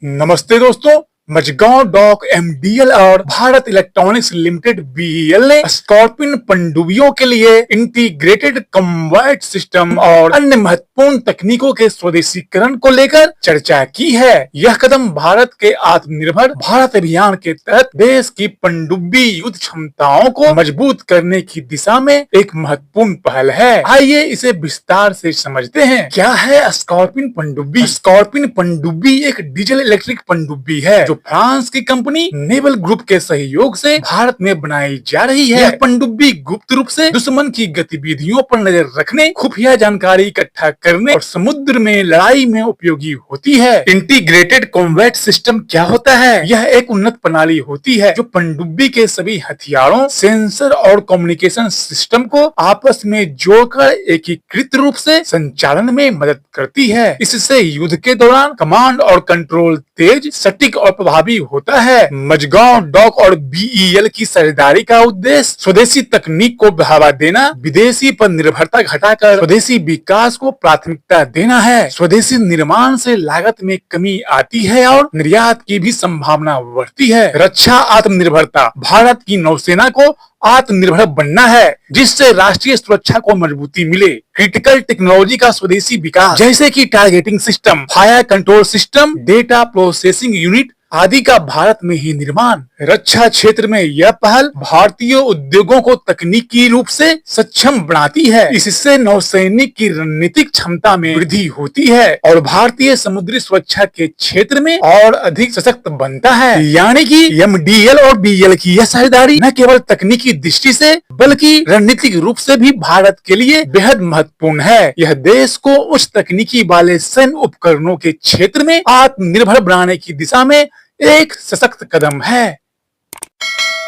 नमस्ते दोस्तों। Mazagaon dock MDL और भारत इलेक्ट्रॉनिक्स लिमिटेड बीईएल ने स्कॉर्पियन पनडुब्बियों के लिए इंटीग्रेटेड कॉम्बैट सिस्टम और अन्य महत्वपूर्ण तकनीकों के स्वदेशीकरण को लेकर चर्चा की है। यह कदम भारत के आत्मनिर्भर भारत अभियान के तहत देश की पनडुब्बी युद्ध क्षमताओं को मजबूत करने की दिशा में एक महत्वपूर्ण पहल है। आइए इसे विस्तार से समझते हैं। क्या है स्कॉर्पियन पनडुब्बी? स्कॉर्पियन पनडुब्बी एक डीजल इलेक्ट्रिक पनडुब्बी है जो फ्रांस की कंपनी नेवल ग्रुप के सहयोग से भारत में बनाई जा रही है। यह पनडुब्बी गुप्त रूप से दुश्मन की गतिविधियों पर नजर रखने, खुफिया जानकारी इकट्ठा करने और समुद्र में लड़ाई में उपयोगी होती है। इंटीग्रेटेड कॉम्बैट सिस्टम क्या होता है? यह एक उन्नत प्रणाली होती है जो पनडुब्बी के सभी हथियारों, सेंसर और कम्युनिकेशन सिस्टम को आपस में जोड़कर एकीकृत रूप से संचालन में मदद करती है। इससे युद्ध के दौरान कमांड और कंट्रोल तेज, सटीक और प्रभावी होता है। मजगांव डॉक और बीईएल की साझेदारी का उद्देश्य स्वदेशी तकनीक को बढ़ावा देना, विदेशी पर निर्भरता घटाकर स्वदेशी विकास को प्राथमिकता देना है। स्वदेशी निर्माण से लागत में कमी आती है और निर्यात की भी संभावना बढ़ती है। रक्षा आत्मनिर्भरता, भारत की नौसेना को आत्मनिर्भर बनना है जिससे राष्ट्रीय सुरक्षा को मजबूती मिले। क्रिटिकल टेक्नोलॉजी का स्वदेशी विकास जैसे कि targeting system, fire control system, data processing unit आदि का भारत में ही निर्माण। रक्षा क्षेत्र में यह पहल भारतीय उद्योगों को तकनीकी रूप से सक्षम बनाती है। इससे नौसैनिक की रणनीतिक क्षमता में वृद्धि होती है और भारतीय समुद्री सुरक्षा के क्षेत्र में और अधिक सशक्त बनता है। यानी कि एमडीएल और बीईएल की यह साझेदारी न केवल तकनीकी दृष्टि से बल्कि रणनीतिक रूप से भी भारत के लिए बेहद महत्वपूर्ण है। यह देश को उच्च तकनीकी वाले सैन्य उपकरणों के क्षेत्र में आत्मनिर्भर बनाने की दिशा में एक सशक्त कदम है।